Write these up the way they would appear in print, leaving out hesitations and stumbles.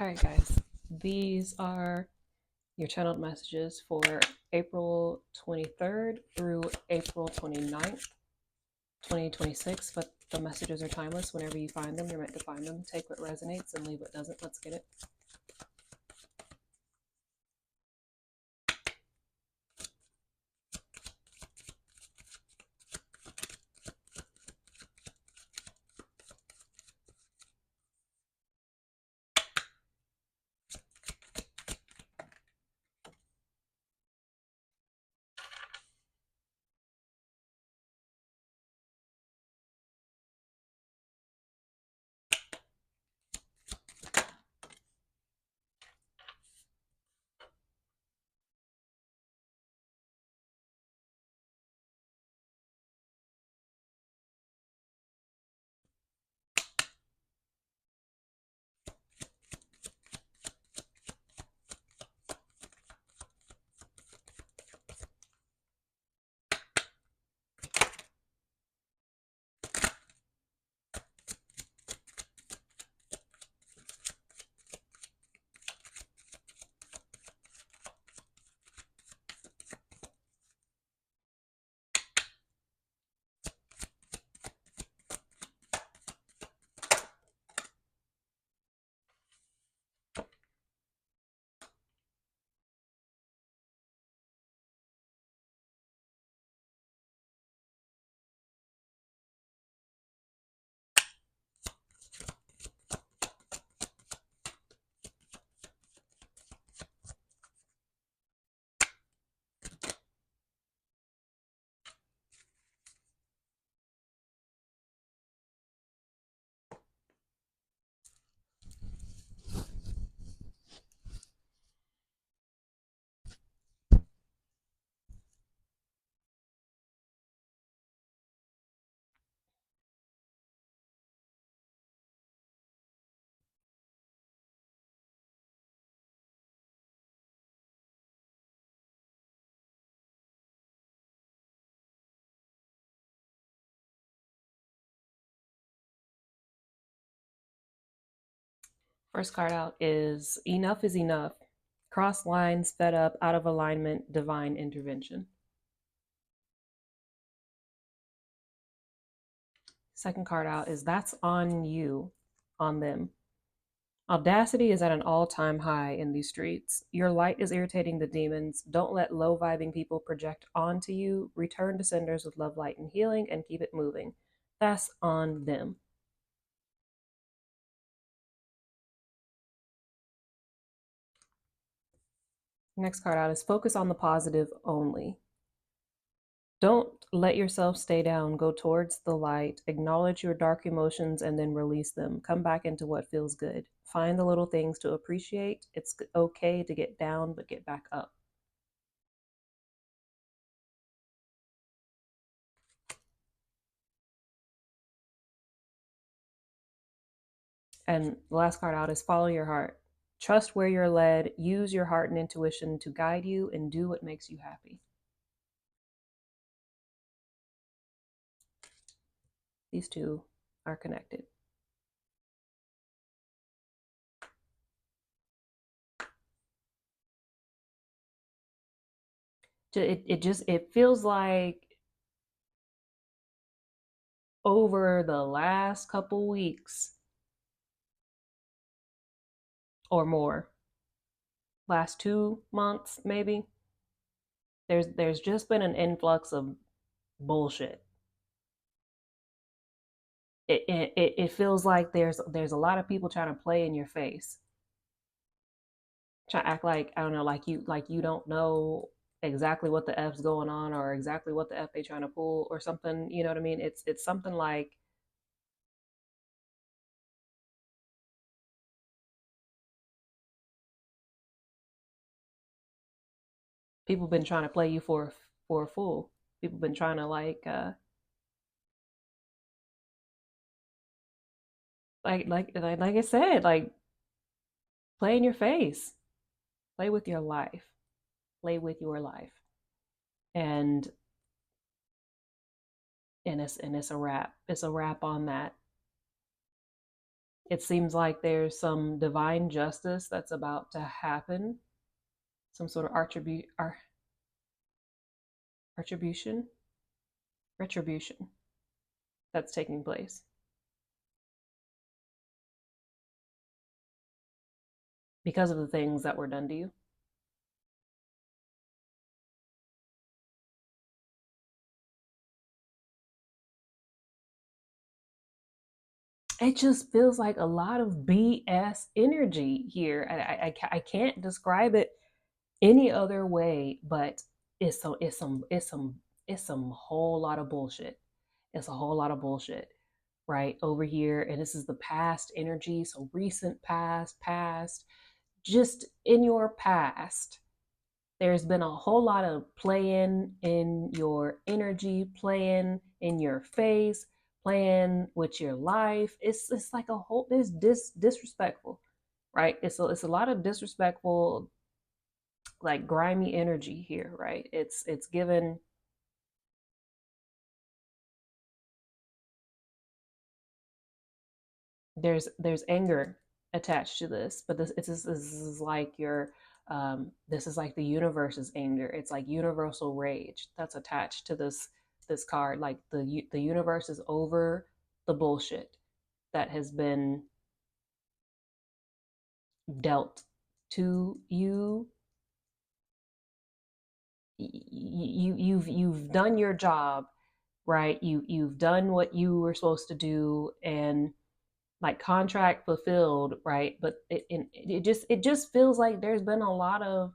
All right, guys. These are your channeled messages for April 23rd through April 29th, 2026. But the messages are timeless. Whenever you find them, you're meant to find them. Take what resonates and leave what doesn't. Let's get it. First card out is Enough is Enough. Cross lines, fed up, out of alignment, divine intervention. Second card out is That's on You, on them. Audacity is at an all time high in these streets. Your light is irritating the demons. Don't let low vibing people project onto you. Return to senders with love, light, and healing and keep it moving. That's on them. Next card out is Focus on the positive only. Don't let yourself stay down. Go towards the light. Acknowledge your dark emotions and then release them. Come back into what feels good. Find the little things to appreciate. It's okay to get down, but get back up. And the last card out is Follow your heart. Trust where you're led. Use your heart and intuition to guide you and do what makes you happy. These two are connected. It feels like over the last couple weeks or more, last 2 months maybe, there's just been an influx of bullshit. It feels like there's a lot of people trying to play in your face, trying to act like, I don't know, like you don't know exactly what the F's going on or exactly what the F they trying to pull or something. You know what I mean? It's something like people been trying to play you for a fool. People been trying to like I said, like play in your face, play with your life, play with your life, and it's a wrap. It's a wrap on that. It seems like there's some divine justice that's about to happen, some sort of retribution, retribution that's taking place because of the things that were done to you. It just feels like a lot of BS energy here. I can't describe it any other way, but it's some whole lot of bullshit. It's a whole lot of bullshit right over here, and this is the past energy, so recent past, just in your past. There's been a whole lot of playing in your energy, playing in your face, playing with your life. It's like a whole it's disrespectful, right? It's a lot of disrespectful, like grimy energy here, right? It's given. There's anger attached to this, but this is like your this is like the universe's anger. It's like universal rage that's attached to this card. Like the universe is over the bullshit that has been dealt to you. You've done your job, right? You've done what you were supposed to do, and like contract fulfilled, right? But it just feels like there's been a lot of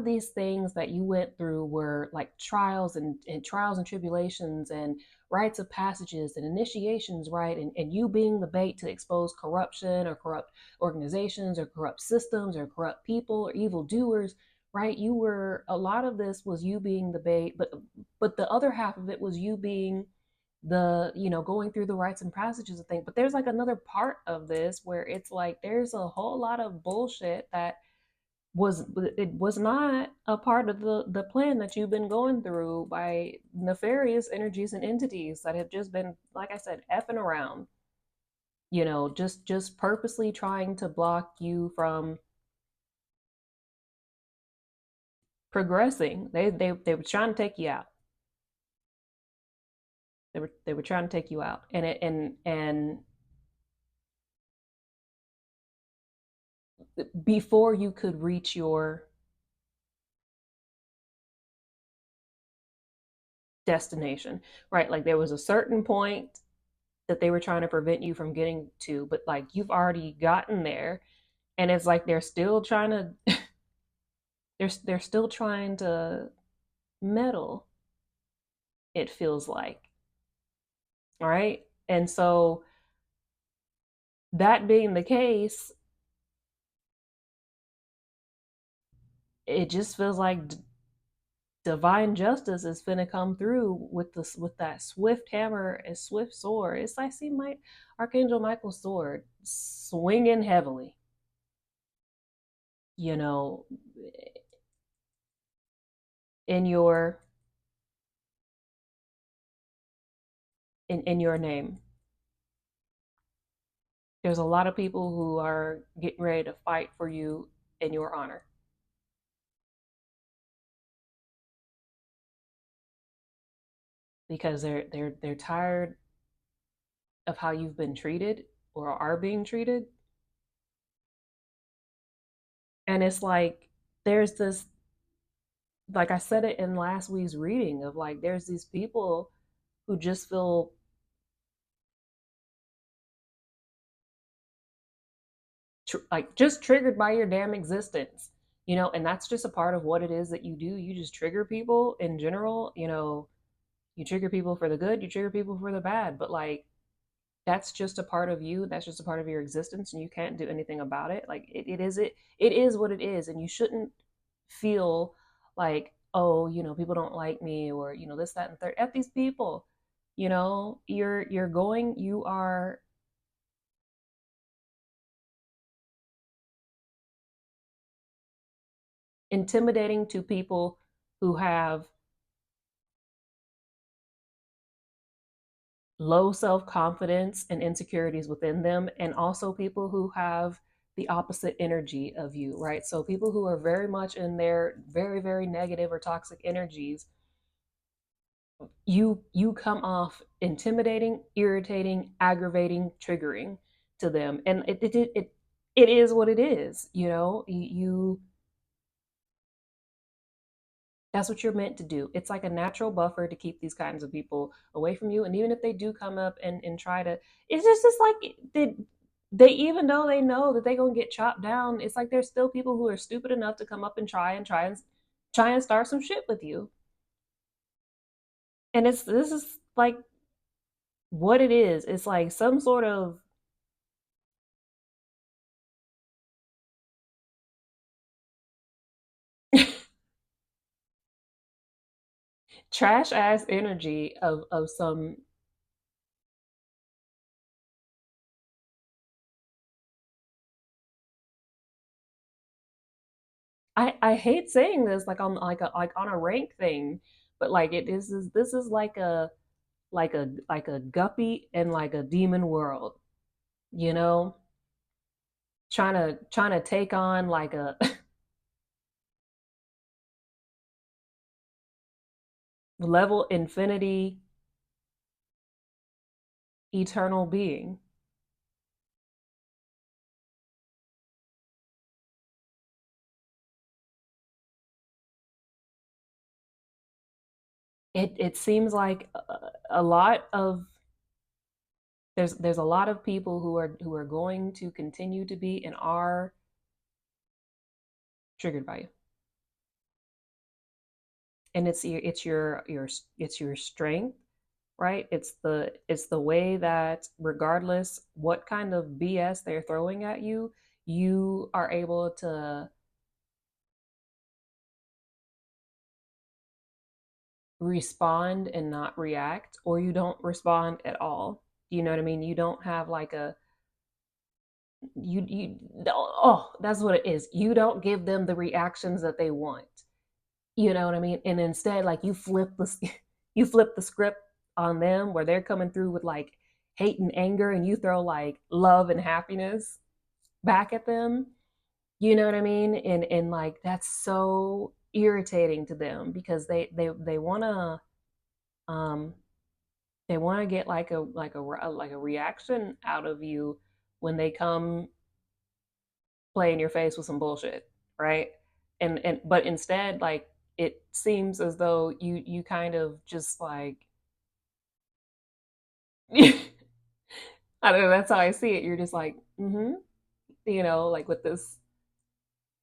these things that you went through were like trials and tribulations and rites of passages and initiations, right? And you being the bait to expose corruption or corrupt organizations or corrupt systems or corrupt people or evil doers, right? You were a lot of this was you being the bait, but the other half of it was you being going through the rites and passages of things. But there's like another part of this where it's like there's a whole lot of bullshit that was it was not a part of the plan that you've been going through by nefarious energies and entities that have just been, like I said, effing around, just purposely trying to block you from progressing. They were trying to take you out. They were trying to take you out, and before you could reach your destination, right? Like there was a certain point that they were trying to prevent you from getting to, but like you've already gotten there, and it's like they're still trying to meddle. It feels like, all right, and so that being the case, it just feels like divine justice is finna come through with this with that swift hammer and swift sword. It's like see my Archangel Michael's sword swinging heavily, you know, in your in your name. There's a lot of people who are getting ready to fight for you in your honor because they're tired of how you've been treated or are being treated. And it's like there's this, like I said it in last week's reading, of like there's these people who just feel like just triggered by your damn existence, and that's just a part of what it is that you do. You just trigger people in general, you trigger people for the good, you trigger people for the bad, but like that's just a part of you, that's just a part of your existence, and you can't do anything about it. Like it is what it is, and you shouldn't feel like, oh, people don't like me, or this, that, and third. At these people, you are intimidating to people who have low self-confidence and insecurities within them, and also people who have the opposite energy of you, right? So people who are very much in their very, very negative or toxic energies, you come off intimidating, irritating, aggravating, triggering to them. And it is what it is, you know. You That's what you're meant to do. It's like a natural buffer to keep these kinds of people away from you. And even if they do come up and try to, it's just like they even though they know that they're gonna get chopped down, it's like there's still people who are stupid enough to come up and try and start some shit with you. And it's this is like what it is. It's like some sort of trash ass energy of some. I hate saying this like on like on a rank thing, but like this is like a guppy in like a demon world, you know, trying to take on like a level infinity eternal being. It seems like a lot of there's a lot of people who are going to continue to be and are triggered by you. And it's your strength, right? It's the way that regardless what kind of BS they're throwing at you, you are able to respond and not react, or you don't respond at all. You know what I mean? You don't have like a you oh, that's what it is. You don't give them the reactions that they want. You know what I mean? And instead, like you flip the you flip the script on them where they're coming through with like hate and anger, and you throw like love and happiness back at them. You know what I mean? And like that's so irritating to them because they want to um they want to get like a reaction out of you when they come play in your face with some bullshit, right? And but instead, like it seems as though you kind of just like I don't know. That's how I see it. You're just like, you know, like with this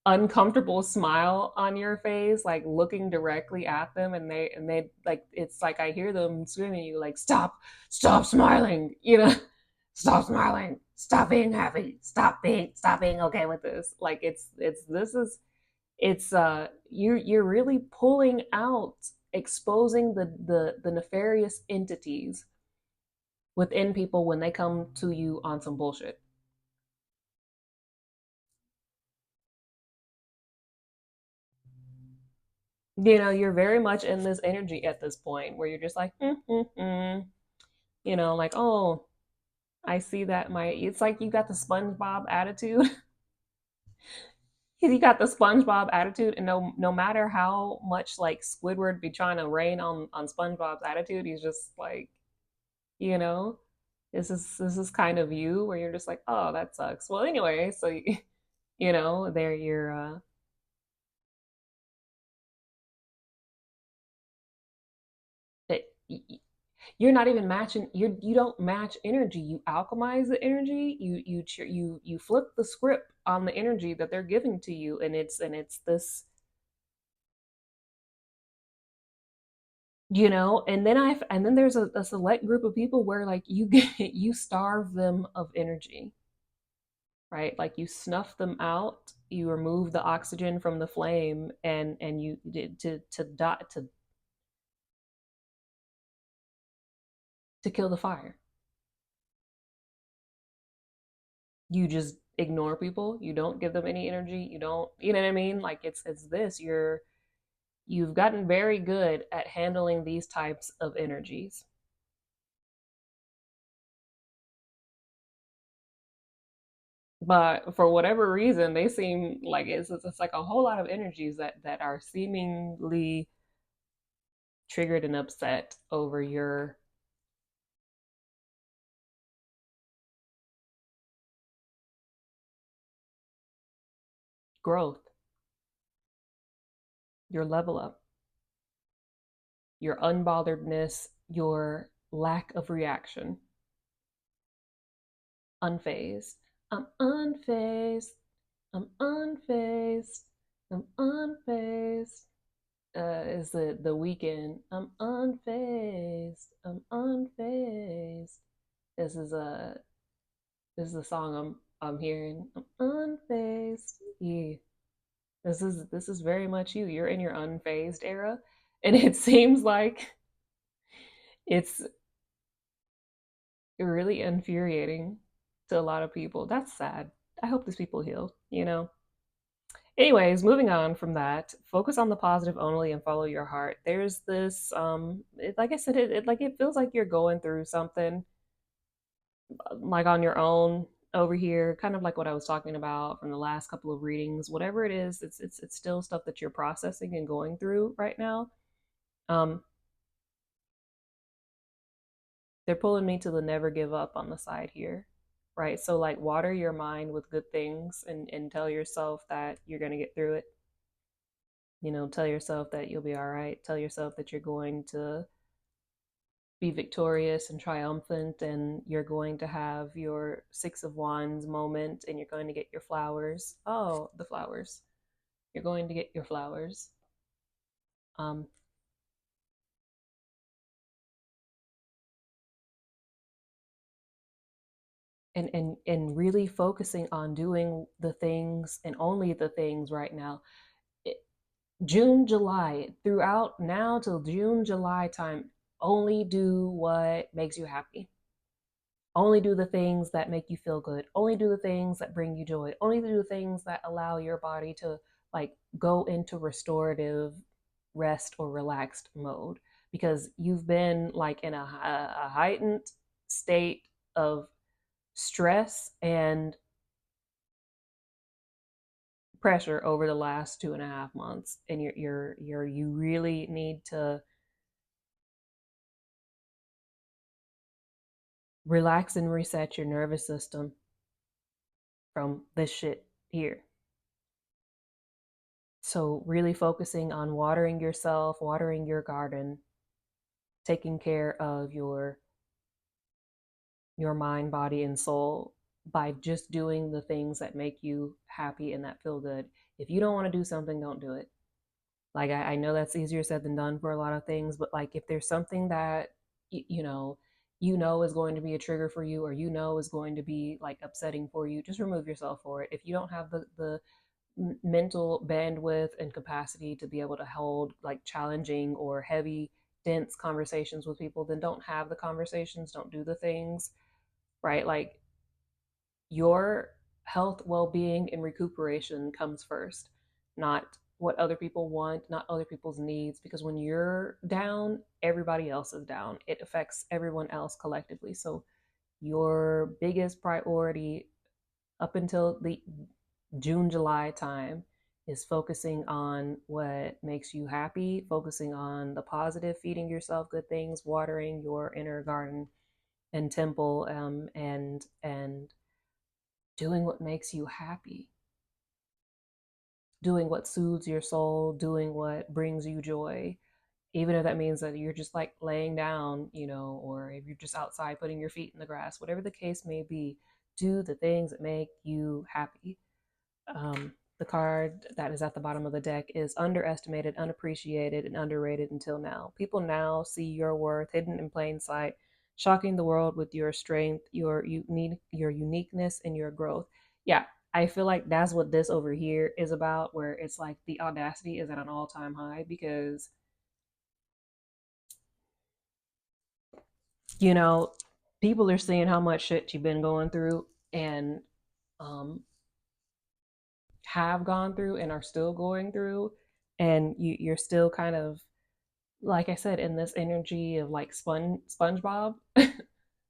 uncomfortable smile on your face, like looking directly at them, and they like it's like I hear them screaming at you like, stop smiling, you know, stop smiling, stop being happy, stop being okay with this. Like it's this is it's you're really pulling out, exposing the nefarious entities within people when they come to you on some bullshit. You know, you're very much in this energy at this point where you're just like, you know, like, oh, I see that my, it's like you got the SpongeBob attitude. You got the SpongeBob attitude, and no matter how much like Squidward be trying to rain on SpongeBob's attitude, he's just like, you know, this is kind of you where you're just like, oh, that sucks. Well, anyway, so you know, there it, you're not even matching, you don't match energy, you alchemize the energy, you flip the script on the energy that they're giving to you, and it's this, you know. And then and then there's a select group of people where like you get you starve them of energy, right? Like you snuff them out, you remove the oxygen from the flame, and you to dot to kill the fire. You just ignore people, you don't give them any energy, you don't, you know what I mean? Like it's this, you've gotten very good at handling these types of energies. But for whatever reason, they seem like it's like a whole lot of energies that are seemingly triggered and upset over your growth, your level up, your unbotheredness, your lack of reaction, unfazed. I'm unfazed. I'm unfazed. I'm unfazed. Is the weekend? I'm unfazed. I'm unfazed. This is a this is the song I'm hearing. I'm unfazed. Yeah, this is very much you. You're in your unfazed era, and it seems like it's really infuriating to a lot of people. That's sad. I hope these people heal. Anyways, moving on from that, focus on the positive only and follow your heart. There's this, like I said, it feels like you're going through something like on your own over here, kind of like what I was talking about from the last couple of readings. Whatever it is, it's still stuff that you're processing and going through right now. Um, they're pulling me to the never give up on the side here, right? So like water your mind with good things and tell yourself that you're gonna get through it. Tell yourself that you'll be all right. Tell yourself that you're going to be victorious and triumphant, and you're going to have your Six of Wands moment, and you're going to get your flowers. Oh, the flowers. You're going to get your flowers. Um, and really focusing on doing the things and only the things right now. June, July, throughout now till June, July time, only do what makes you happy. Only do the things that make you feel good. Only do the things that bring you joy. Only do the things that allow your body to like go into restorative rest or relaxed mode, because you've been like in a heightened state of stress and pressure over the last 2.5 months, and you really need to relax and reset your nervous system from this shit here. So really focusing on watering yourself, watering your garden, taking care of your mind, body, and soul by just doing the things that make you happy and that feel good. If you don't want to do something, don't do it. Like I know that's easier said than done for a lot of things, but like if there's something that is going to be a trigger for you, or is going to be like upsetting for you, just remove yourself for it. If you don't have the mental bandwidth and capacity to be able to hold like challenging or heavy, dense conversations with people, then don't have the conversations, don't do the things, right? Like your health, well being, and recuperation comes first, not what other people want, not other people's needs. Because when you're down, everybody else is down. It affects everyone else collectively. So, your biggest priority up until the June, July time is focusing on what makes you happy, focusing on the positive, feeding yourself good things, watering your inner garden and temple, and doing what makes you happy, doing what soothes your soul, doing what brings you joy, even if that means that you're just like laying down, or if you're just outside putting your feet in the grass, whatever the case may be. Do the things that make you happy. The card that is at the bottom of the deck is underestimated, unappreciated, and underrated until now. People now see your worth hidden in plain sight, shocking the world with your strength, your uniqueness, and your growth. Yeah, I feel like that's what this over here is about, where it's like the audacity is at an all-time high because, you know, people are seeing how much shit you've been going through and um have gone through and are still going through, and you're still kind of, like I said, in this energy of like SpongeBob.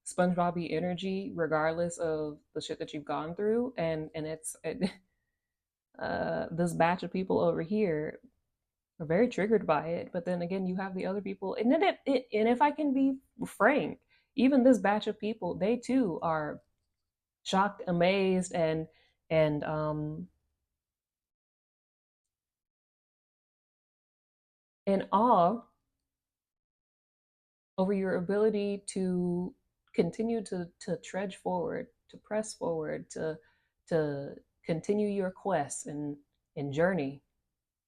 SpongeBob energy regardless of the shit that you've gone through, and this batch of people over here are very triggered by it. But then again, you have the other people, and then and if I can be frank, even this batch of people, they too are shocked, amazed, and in awe over your ability to continue to trudge forward, to press forward, to continue your quest and journey,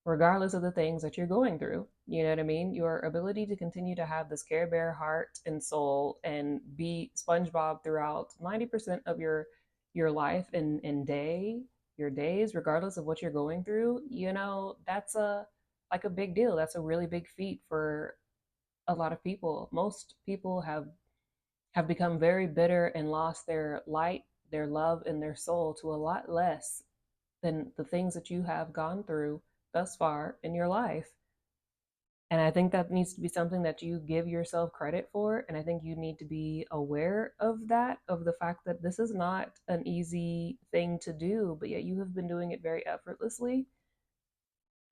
regardless of the things that you're going through. You know what I mean? Your ability to continue to have this Care Bear heart and soul and be SpongeBob throughout 90% of your life and your days, regardless of what you're going through, that's a like a big deal. That's a really big feat for a lot of people. Most people have become very bitter and lost their light, their love, and their soul to a lot less than the things that you have gone through thus far in your life. And I think that needs to be something that you give yourself credit for. And I think you need to be aware of that, of the fact that this is not an easy thing to do, but yet you have been doing it very effortlessly.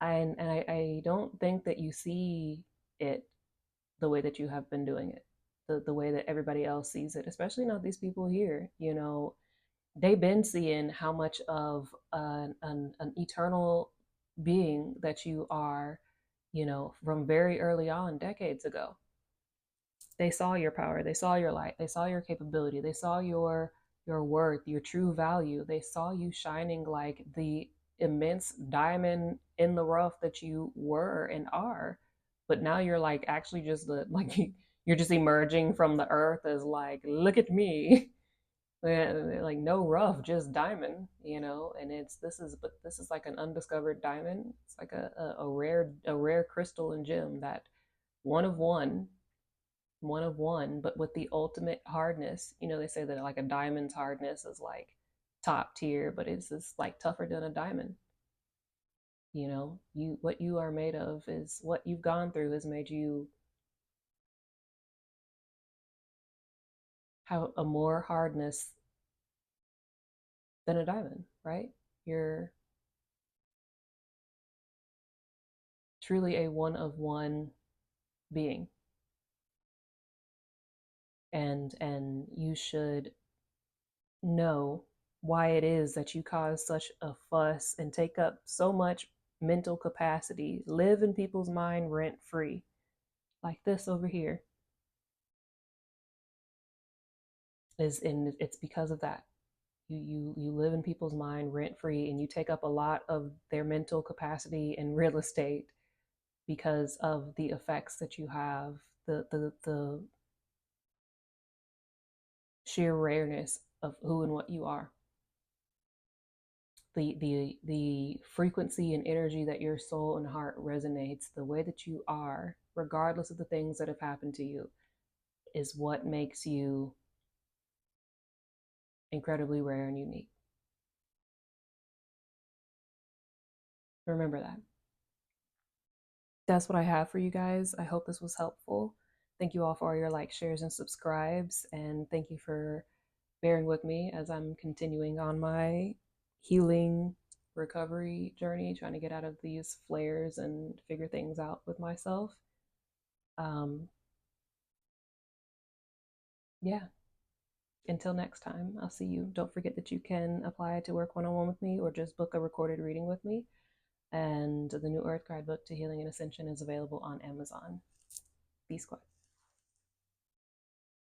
And I don't think that you see it the way that you have been doing it, the way that everybody else sees it, especially not these people here. They've been seeing how much of an eternal being that you are, from very early on, decades ago. They saw your power, they saw your light, they saw your capability, they saw your worth, your true value. They saw you shining like the immense diamond in the rough that you were and are. But now you're like actually just you're just emerging from the earth as like, look at me. Like no rough, just diamond, and this is like an undiscovered diamond. It's like a rare crystal and gem, that one of one, one of one, but with the ultimate hardness. They say that like a diamond's hardness is like top tier, but it's just like tougher than a diamond. You what you are made of is what you've gone through has made you have a more hardness than a diamond, right? You're truly a one of one being, and you should know why it is that you cause such a fuss and take up so much mental capacity, live in people's mind rent free, like this over here, is and it's because of that. You live in people's mind rent free, and you take up a lot of their mental capacity and real estate because of the effects that you have, the sheer rareness of who and what you are, the frequency and energy that your soul and heart resonates, the way that you are, regardless of the things that have happened to you, is what makes you incredibly rare and unique. Remember that. That's what I have for you guys. I hope this was helpful. Thank you all for all your likes, shares, and subscribes. And thank you for bearing with me as I'm continuing on my healing recovery journey, trying to get out of these flares and figure things out with myself. Um, yeah, until next time, I'll see you. Don't forget that you can apply to work one on one with me or just book a recorded reading with me. And the new Earth Guide book to Healing and Ascension is available on Amazon. Be squad.